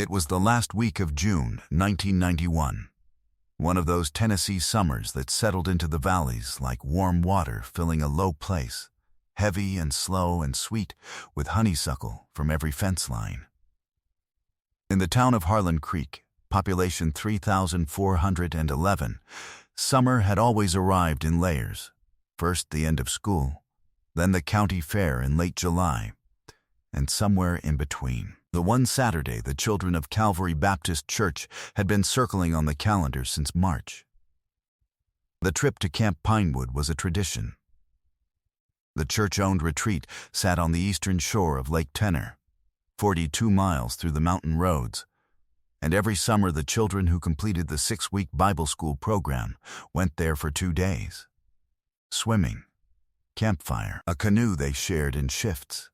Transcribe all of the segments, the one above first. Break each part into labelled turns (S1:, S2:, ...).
S1: It was the last week of June, 1991. One of those Tennessee summers that settled into the valleys like warm water filling a low place, heavy and slow and sweet with honeysuckle from every fence line. In the town of Harlan Creek, population 3,411, summer had always arrived in layers. First the end of school, then the county fair in late July, and somewhere in between. The one Saturday the children of Calvary Baptist Church had been circling on the calendar since March. The trip to Camp Pinewood was a tradition. The church-owned retreat sat on the eastern shore of Lake Tenor, 42 miles through the mountain roads, and every summer the children who completed the 6-week Bible school program went there for 2 days. Swimming, campfire, a canoe they shared in shifts,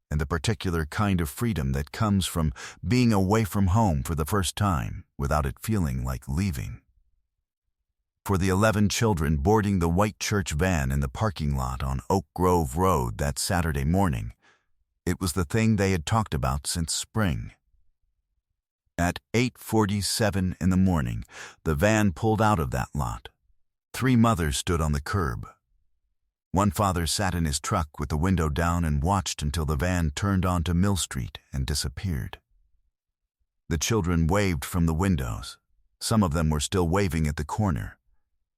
S1: and the particular kind of freedom that comes from being away from home for the first time without it feeling like leaving. For the 11 children boarding the white church van in the parking lot on Oak Grove Road that Saturday morning, it was the thing they had talked about since spring. At 8:47 in the morning, the van pulled out of that lot. 3 mothers stood on the curb. One father sat in his truck with the window down and watched until the van turned onto Mill Street and disappeared. The children waved from the windows. Some of them were still waving at the corner.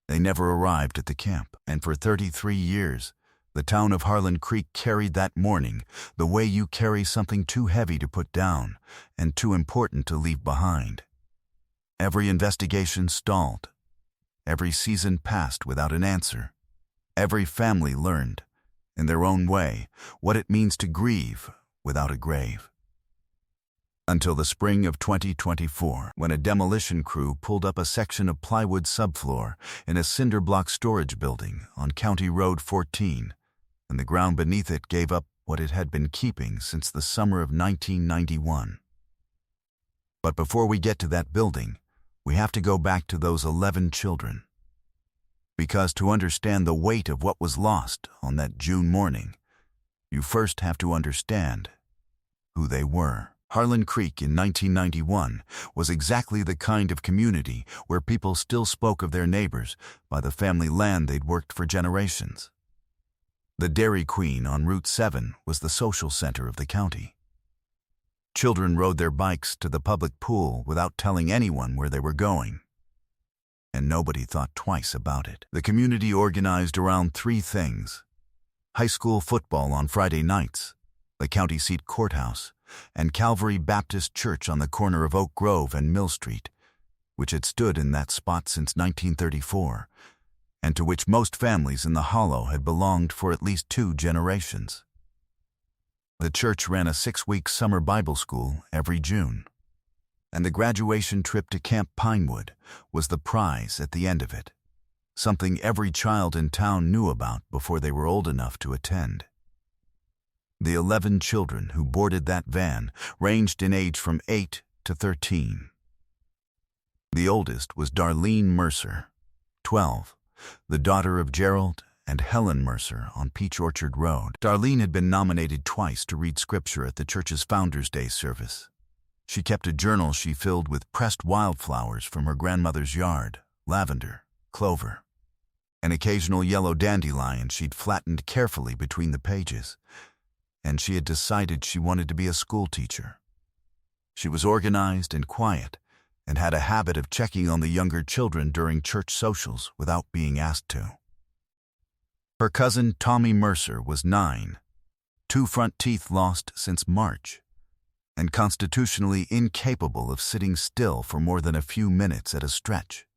S1: They never arrived at the camp, and for 33 years, the town of Harlan Creek carried that morning the way you carry something too heavy to put down and too important to leave behind. Every investigation stalled. Every season passed without an answer. Every family learned, in their own way, what it means to grieve without a grave. Until the spring of 2024, when a demolition crew pulled up a section of plywood subfloor in a cinder block storage building on County Road 14, and the ground beneath it gave up what it had been keeping since the summer of 1991. But before we get to that building, we have to go back to those 11 children. Because to understand the weight of what was lost on that June morning, you first have to understand who they were. Harlan Creek in 1991 was exactly the kind of community where people still spoke of their neighbors by the family land they'd worked for generations. The Dairy Queen on Route 7 was the social center of the county. Children rode their bikes to the public pool without telling anyone where they were going. And nobody thought twice about it. The community organized around 3 things: high school football on Friday nights, the county seat courthouse, and Calvary Baptist Church on the corner of Oak Grove and Mill Street, which had stood in that spot since 1934, and to which most families in the Hollow had belonged for at least 2 generations. The church ran a 6-week summer Bible school every June, and the graduation trip to Camp Pinewood was the prize at the end of it, something every child in town knew about before they were old enough to attend. The 11 children who boarded that van ranged in age from 8 to 13. The oldest was Darlene Mercer, 12, the daughter of Gerald and Helen Mercer on Peach Orchard Road. Darlene had been nominated twice to read scripture at the church's Founders' Day service. She kept a journal she filled with pressed wildflowers from her grandmother's yard, lavender, clover, an occasional yellow dandelion she'd flattened carefully between the pages, and she had decided she wanted to be a school teacher. She was organized and quiet, and had a habit of checking on the younger children during church socials without being asked to. Her cousin Tommy Mercer was 9, 2 front teeth lost since March, and constitutionally incapable of sitting still for more than a few minutes at a stretch.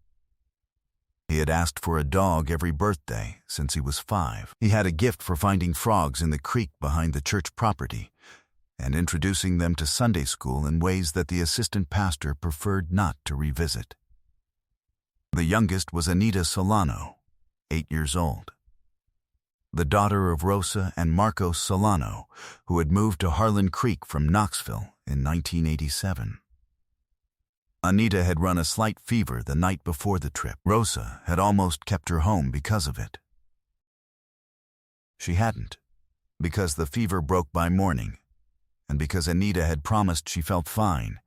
S1: He had asked for a dog every birthday since he was 5. He had a gift for finding frogs in the creek behind the church property and introducing them to Sunday school in ways that the assistant pastor preferred not to revisit. The youngest was Anita Solano, 8 years old, the daughter of Rosa and Marcos Solano, who had moved to Harlan Creek from Knoxville in 1987. Anita had run a slight fever the night before the trip. Rosa had almost kept her home because of it. She hadn't, because the fever broke by morning, and because Anita had promised she felt fine,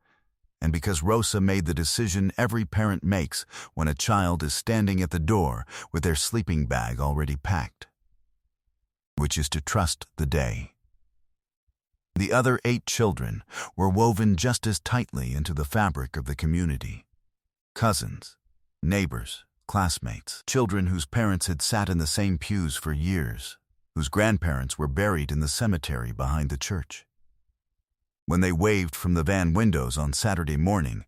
S1: and because Rosa made the decision every parent makes when a child is standing at the door with their sleeping bag already packed, which is to trust the day. The other 8 children were woven just as tightly into the fabric of the community. Cousins, neighbors, classmates, children whose parents had sat in the same pews for years, whose grandparents were buried in the cemetery behind the church. When they waved from the van windows on Saturday morning,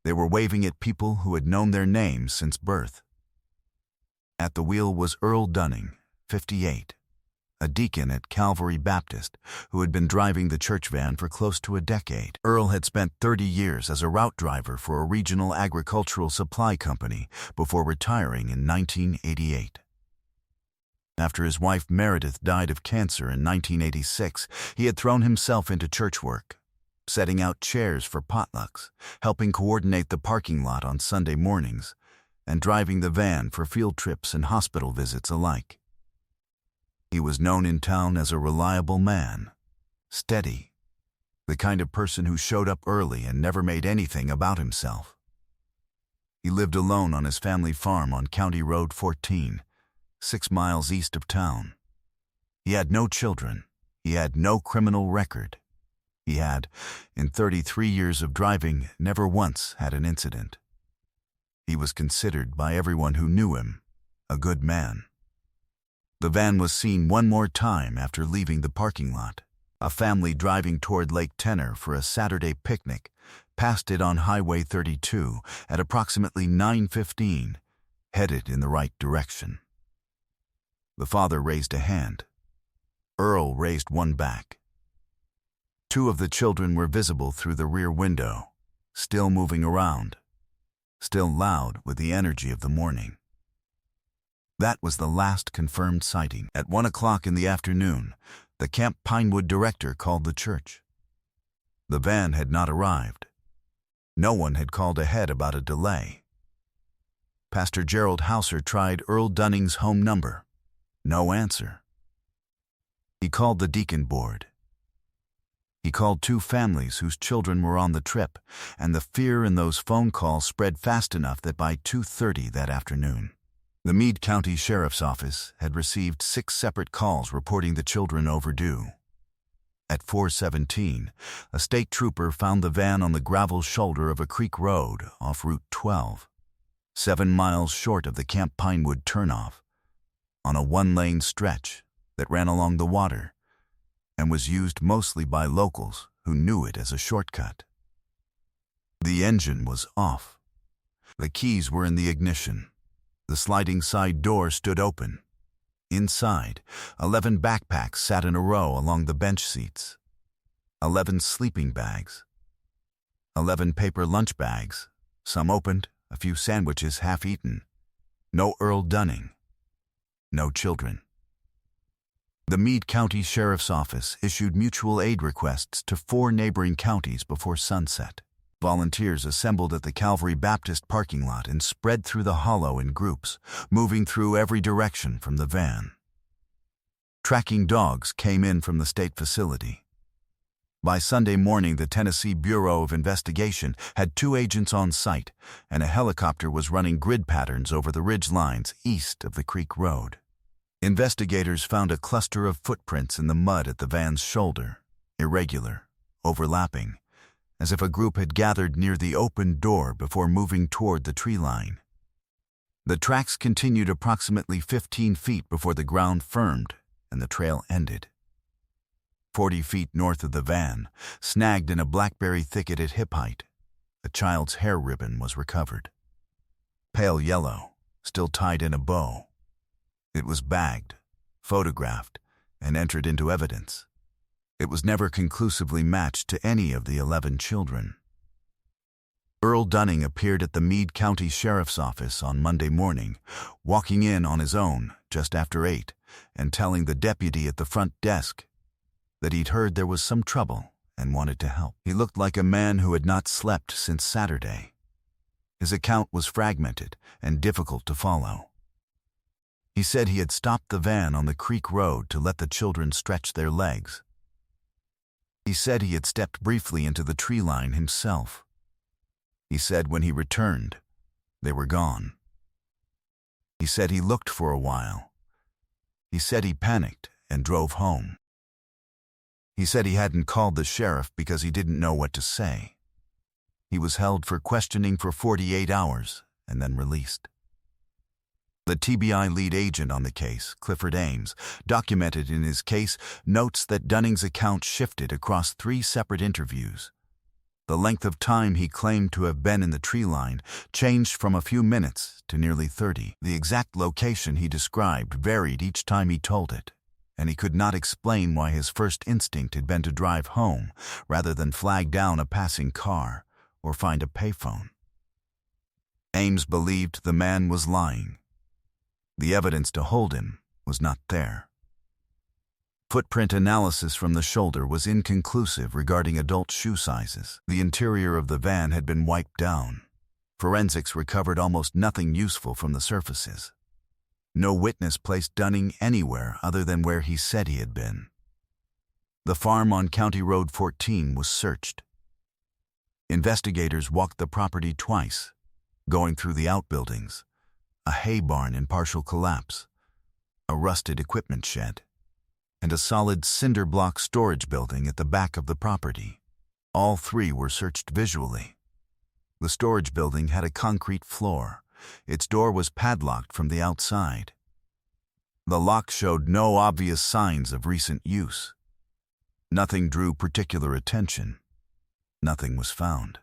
S1: they were waving at people who had known their names since birth. At the wheel was Earl Dunning, 58, a deacon at Calvary Baptist who had been driving the church van for close to a decade. Earl had spent 30 years as a route driver for a regional agricultural supply company before retiring in 1988. After his wife Meredith died of cancer in 1986, he had thrown himself into church work, setting out chairs for potlucks, helping coordinate the parking lot on Sunday mornings, and driving the van for field trips and hospital visits alike. He was known in town as a reliable man, steady, the kind of person who showed up early and never made anything about himself. He lived alone on his family farm on County Road 14, 6 miles east of town. He had no children. He had no criminal record. He had, in 33 years of driving, never once had an incident. He was considered by everyone who knew him a good man. The van was seen one more time after leaving the parking lot. A family driving toward Lake Tenor for a Saturday picnic passed it on Highway 32 at approximately 9:15, headed in the right direction. The father raised a hand. Earl raised one back. 2 of the children were visible through the rear window, still moving around, still loud with the energy of the morning. That was the last confirmed sighting. At 1 o'clock in the afternoon, the Camp Pinewood director called the church. The van had not arrived. No one had called ahead about a delay. Pastor Gerald Hauser tried Earl Dunning's home number. No answer. He called the deacon board. He called 2 families whose children were on the trip, and the fear in those phone calls spread fast enough that by 2:30 that afternoon, the Meade County Sheriff's Office had received 6 separate calls reporting the children overdue. At 4:17, a state trooper found the van on the gravel shoulder of a creek road off Route 12, 7 miles short of the Camp Pinewood turnoff, on a 1-lane stretch that ran along the water and was used mostly by locals who knew it as a shortcut. The engine was off. The keys were in the ignition. The sliding side door stood open. Inside, 11 backpacks sat in a row along the bench seats. 11 sleeping bags. 11 paper lunch bags, some opened, a few sandwiches half eaten. No Earl Dunning. No children. The Meade County Sheriff's Office issued mutual aid requests to 4 neighboring counties before sunset. Volunteers assembled at the Calvary Baptist parking lot and spread through the hollow in groups, moving through every direction from the van. Tracking dogs came in from the state facility. By Sunday morning, the Tennessee Bureau of Investigation had 2 agents on site, and a helicopter was running grid patterns over the ridge lines east of the creek road. Investigators found a cluster of footprints in the mud at the van's shoulder, irregular, overlapping, as if a group had gathered near the open door before moving toward the tree line. The tracks continued approximately 15 feet before the ground firmed and the trail ended. 40 feet north of the van, snagged in a blackberry thicket at hip height, a child's hair ribbon was recovered. Pale yellow, still tied in a bow. It was bagged, photographed, and entered into evidence. It was never conclusively matched to any of the 11 children. Earl Dunning appeared at the Meade County Sheriff's Office on Monday morning, walking in on his own just after 8 and telling the deputy at the front desk that he'd heard there was some trouble and wanted to help. He looked like a man who had not slept since Saturday. His account was fragmented and difficult to follow. He said he had stopped the van on the creek road to let the children stretch their legs. He said he had stepped briefly into the tree line himself. He said when he returned, they were gone. He said he looked for a while. He said he panicked and drove home. He said he hadn't called the sheriff because he didn't know what to say. He was held for questioning for 48 hours and then released. The TBI lead agent on the case, Clifford Ames, documented in his case notes that Dunning's account shifted across 3 separate interviews. The length of time he claimed to have been in the tree line changed from a few minutes to nearly 30. The exact location he described varied each time he told it, and he could not explain why his first instinct had been to drive home rather than flag down a passing car or find a payphone. Ames believed the man was lying. The evidence to hold him was not there. Footprint analysis from the shoulder was inconclusive regarding adult shoe sizes. The interior of the van had been wiped down. Forensics recovered almost nothing useful from the surfaces. No witness placed Dunning anywhere other than where he said he had been. The farm on County Road 14 was searched. Investigators walked the property twice, going through the outbuildings, a hay barn in partial collapse, a rusted equipment shed, and a solid cinder block storage building at the back of the property. All 3 were searched visually. The storage building had a concrete floor. Its door was padlocked from the outside. The lock showed no obvious signs of recent use. Nothing drew particular attention. Nothing was found.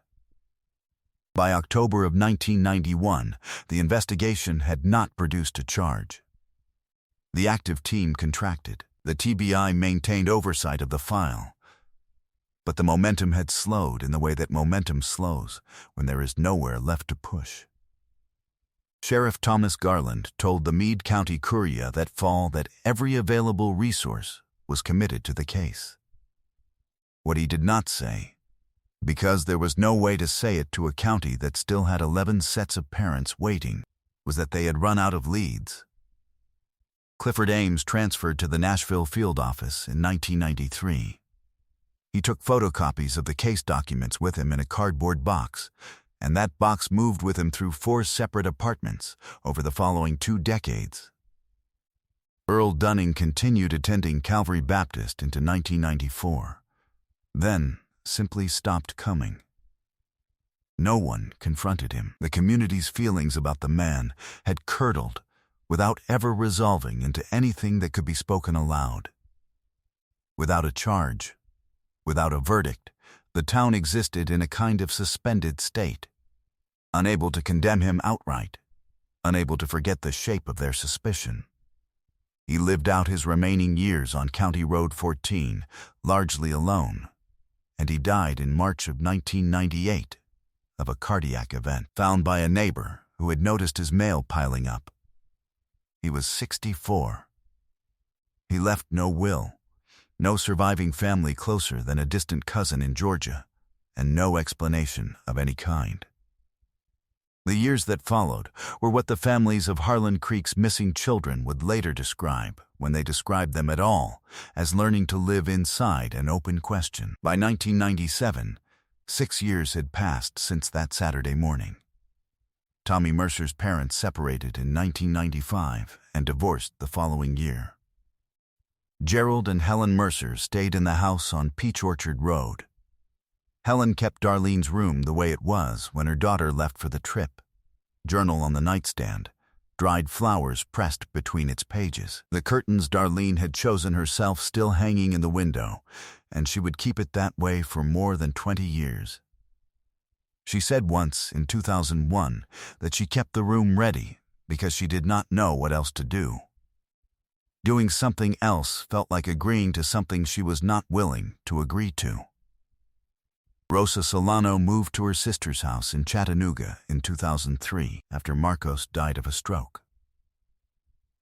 S1: By October of 1991, the investigation had not produced a charge. The active team contracted. The TBI maintained oversight of the file. But the momentum had slowed in the way that momentum slows when there is nowhere left to push. Sheriff Thomas Garland told the Meade County Courier that fall that every available resource was committed to the case. What he did not say, because there was no way to say it to a county that still had 11 sets of parents waiting, was that they had run out of leads. Clifford Ames transferred to the Nashville field office in 1993. He took photocopies of the case documents with him in a cardboard box, and that box moved with him through 4 separate apartments over the following 2 decades. Earl Dunning continued attending Calvary Baptist into 1994, then simply stopped coming. No one confronted him. The community's feelings about the man had curdled without ever resolving into anything that could be spoken aloud. Without a charge, without a verdict, the town existed in a kind of suspended state, unable to condemn him outright, unable to forget the shape of their suspicion. He lived out his remaining years on County Road 14, largely alone, and he died in March of 1998 of a cardiac event found by a neighbor who had noticed his mail piling up. He was 64. He left no will, no surviving family closer than a distant cousin in Georgia, and no explanation of any kind. The years that followed were what the families of Harlan Creek's missing children would later describe, when they described them at all, as learning to live inside an open question. By 1997, 6 years had passed since that Saturday morning. Tommy Mercer's parents separated in 1995 and divorced the following year. Gerald and Helen Mercer stayed in the house on Peach Orchard Road. Helen kept Darlene's room the way it was when her daughter left for the trip. Journal on the nightstand, dried flowers pressed between its pages. The curtains Darlene had chosen herself still hanging in the window, and she would keep it that way for more than 20 years. She said once, in 2001, that she kept the room ready because she did not know what else to do. Doing something else felt like agreeing to something she was not willing to agree to. Rosa Solano moved to her sister's house in Chattanooga in 2003 after Marcos died of a stroke.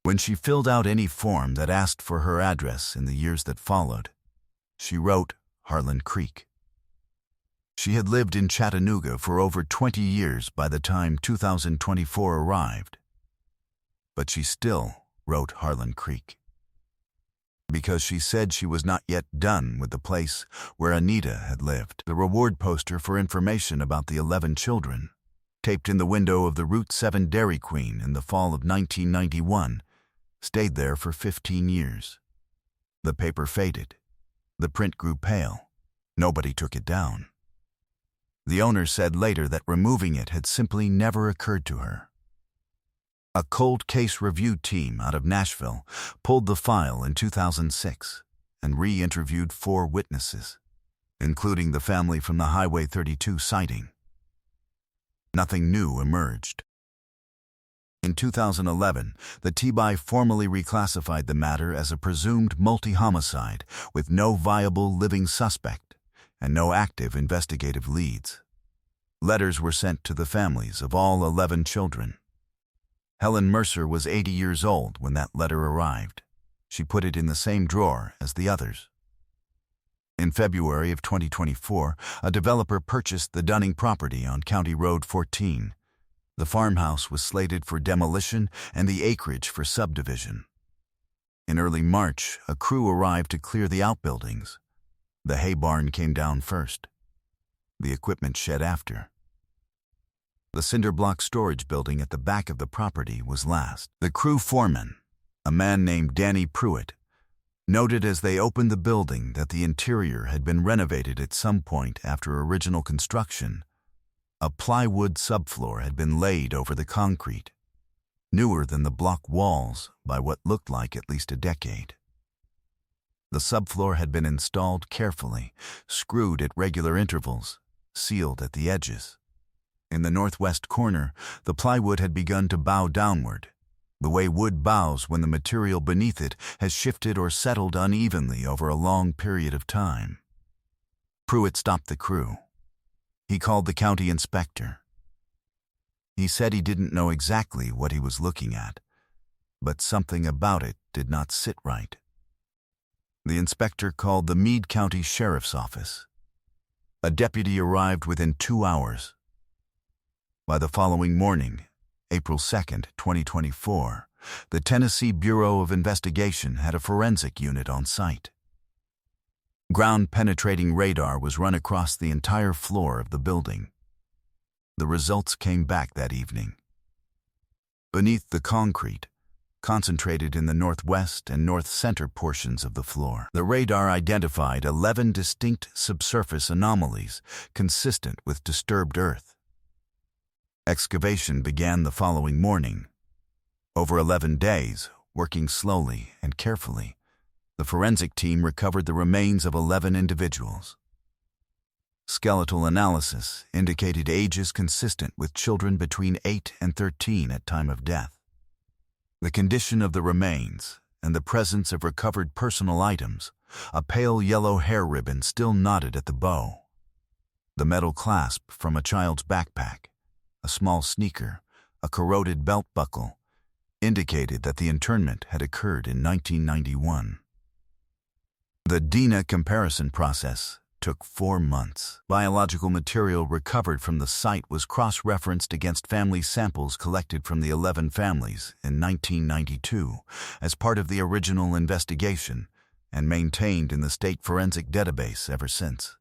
S1: When she filled out any form that asked for her address in the years that followed, she wrote Harlan Creek. She had lived in Chattanooga for over 20 years by the time 2024 arrived, but she still wrote Harlan Creek. because she said she was not yet done with the place where Anita had lived. The reward poster for information about the 11 children, taped in the window of the Route 7 Dairy Queen in the fall of 1991, stayed there for 15 years. The paper faded. The print grew pale. Nobody took it down. The owner said later that removing it had simply never occurred to her. A cold case review team out of Nashville pulled the file in 2006 and re-interviewed 4 witnesses, including the family from the Highway 32 sighting. Nothing new emerged. In 2011, the TBI formally reclassified the matter as a presumed multi-homicide with no viable living suspect and no active investigative leads. Letters were sent to the families of all 11 children. Helen Mercer was 80 years old when that letter arrived. She put it in the same drawer as the others. In February of 2024, a developer purchased the Dunning property on County Road 14. The farmhouse was slated for demolition and the acreage for subdivision. In early March, a crew arrived to clear the outbuildings. The hay barn came down first. The equipment shed after. The cinder block storage building at the back of the property was last. The crew foreman, a man named Danny Pruitt, noted as they opened the building that the interior had been renovated at some point after original construction. A plywood subfloor had been laid over the concrete, newer than the block walls by what looked like at least a decade. The subfloor had been installed carefully, screwed at regular intervals, sealed at the edges. In the northwest corner, the plywood had begun to bow downward, the way wood bows when the material beneath it has shifted or settled unevenly over a long period of time. Pruitt stopped the crew. He called the county inspector. He said he didn't know exactly what he was looking at, but something about it did not sit right. The inspector called the Meade County Sheriff's Office. A deputy arrived within 2 hours. By the following morning, April 2nd, 2024, the Tennessee Bureau of Investigation had a forensic unit on site. Ground-penetrating radar was run across the entire floor of the building. The results came back that evening. Beneath the concrete, concentrated in the northwest and north-center portions of the floor, the radar identified 11 distinct subsurface anomalies consistent with disturbed earth. Excavation began the following morning. Over 11 days, working slowly and carefully, the forensic team recovered the remains of 11 individuals. Skeletal analysis indicated ages consistent with children between 8 and 13 at time of death. The condition of the remains and the presence of recovered personal items, a pale yellow hair ribbon still knotted at the bow, the metal clasp from a child's backpack, a small sneaker, a corroded belt buckle, indicated that the internment had occurred in 1991. The DNA comparison process took 4 months. Biological material recovered from the site was cross-referenced against family samples collected from the 11 families in 1992 as part of the original investigation and maintained in the state forensic database ever since.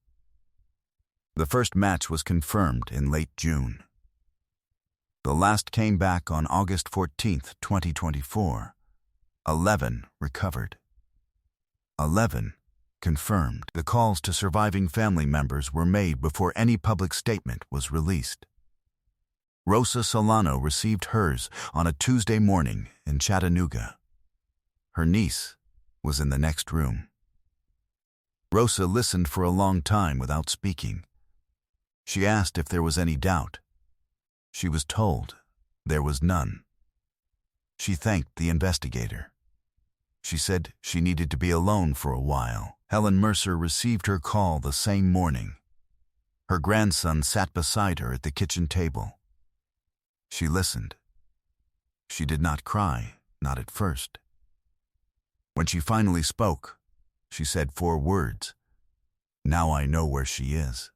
S1: The first match was confirmed in late June. The last came back on August 14, 2024. 11 recovered. 11 confirmed. The calls to surviving family members were made before any public statement was released. Rosa Solano received hers on a Tuesday morning in Chattanooga. Her niece was in the next room. Rosa listened for a long time without speaking. She asked if there was any doubt. She was told there was none. She thanked the investigator. She said she needed to be alone for a while. Helen Mercer received her call the same morning. Her grandson sat beside her at the kitchen table. She listened. She did not cry, not at first. When she finally spoke, she said 4 words. "Now I know where she is."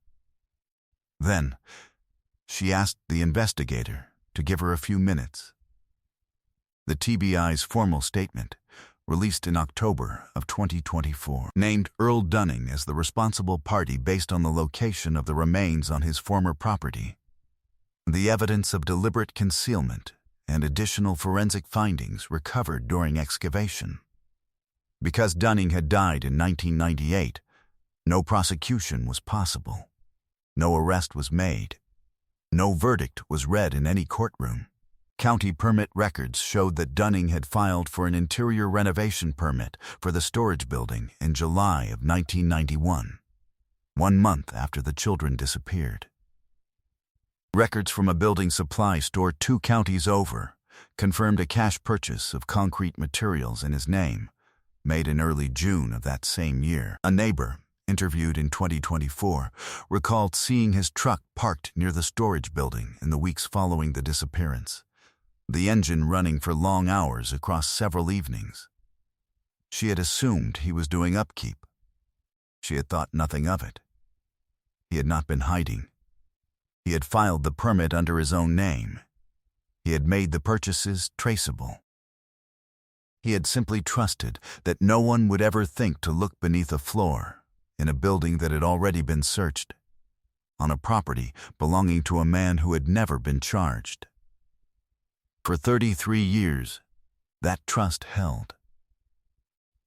S1: Then, she asked the investigator to give her a few minutes. The TBI's formal statement released in October of 2024, named Earl Dunning as the responsible party based on the location of the remains on his former property. The evidence of deliberate concealment and additional forensic findings recovered during excavation. Because Dunning had died in 1998, no prosecution was possible. No arrest was made. No verdict was read in any courtroom. County permit records showed that Dunning had filed for an interior renovation permit for the storage building in July of 1991, 1 month after the children disappeared. Records from a building supply store 2 counties over confirmed a cash purchase of concrete materials in his name, made in early June of that same year. A neighbor, interviewed in 2024, recalled seeing his truck parked near the storage building in the weeks following the disappearance, the engine running for long hours across several evenings. She had assumed he was doing upkeep. She had thought nothing of it. He had not been hiding. He had filed the permit under his own name. He had made the purchases traceable. He had simply trusted that no one would ever think to look beneath a floor in a building that had already been searched, on a property belonging to a man who had never been charged. For 33 years, that trust held.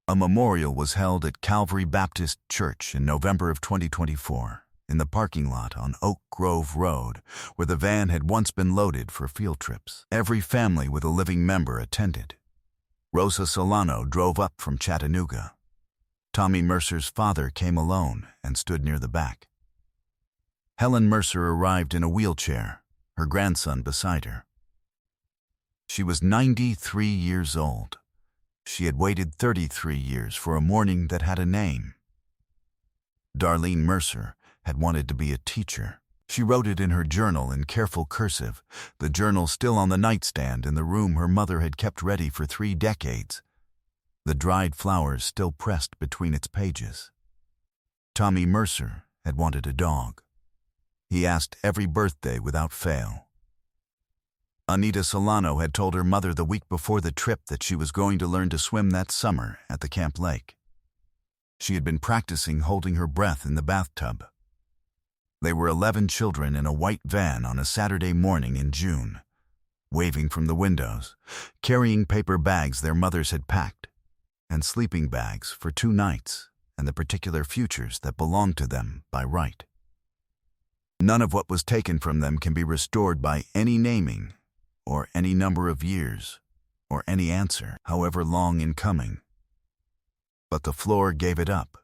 S1: A memorial was held at Calvary Baptist Church in November of 2024, in the parking lot on Oak Grove Road, where the van had once been loaded for field trips. Every family with a living member attended. Rosa Solano drove up from Chattanooga. Tommy Mercer's father came alone and stood near the back. Helen Mercer arrived in a wheelchair, her grandson beside her. She was 93 years old. She had waited 33 years for a morning that had a name. Darlene Mercer had wanted to be a teacher. She wrote it in her journal in careful cursive, the journal still on the nightstand in the room her mother had kept ready for 3 decades, the dried flowers still pressed between its pages. Tommy Mercer had wanted a dog. He asked every birthday without fail. Anita Solano had told her mother the week before the trip that she was going to learn to swim that summer at the Camp Lake. She had been practicing holding her breath in the bathtub. They were 11 children in a white van on a Saturday morning in June, waving from the windows, carrying paper bags their mothers had packed, and sleeping bags for 2 nights and the particular futures that belonged to them by right. None of what was taken from them can be restored by any naming, or any number of years, or any answer, however long in coming. But the floor gave it up.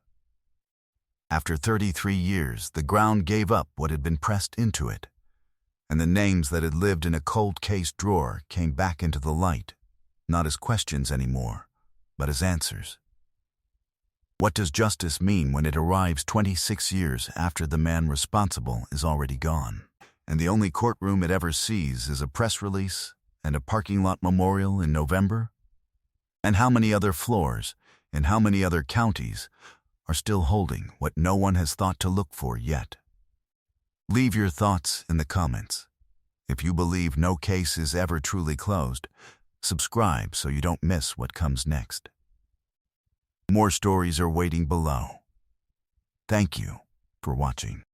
S1: After 33 years, the ground gave up what had been pressed into it, and the names that had lived in a cold case drawer came back into the light, not as questions anymore, but as answers. What does justice mean when it arrives 26 years after the man responsible is already gone, and the only courtroom it ever sees is a press release and a parking lot memorial in November? And how many other floors, in how many other counties, are still holding what no one has thought to look for yet? Leave your thoughts in the comments. If you believe no case is ever truly closed, subscribe so you don't miss what comes next. More stories are waiting below. Thank you for watching.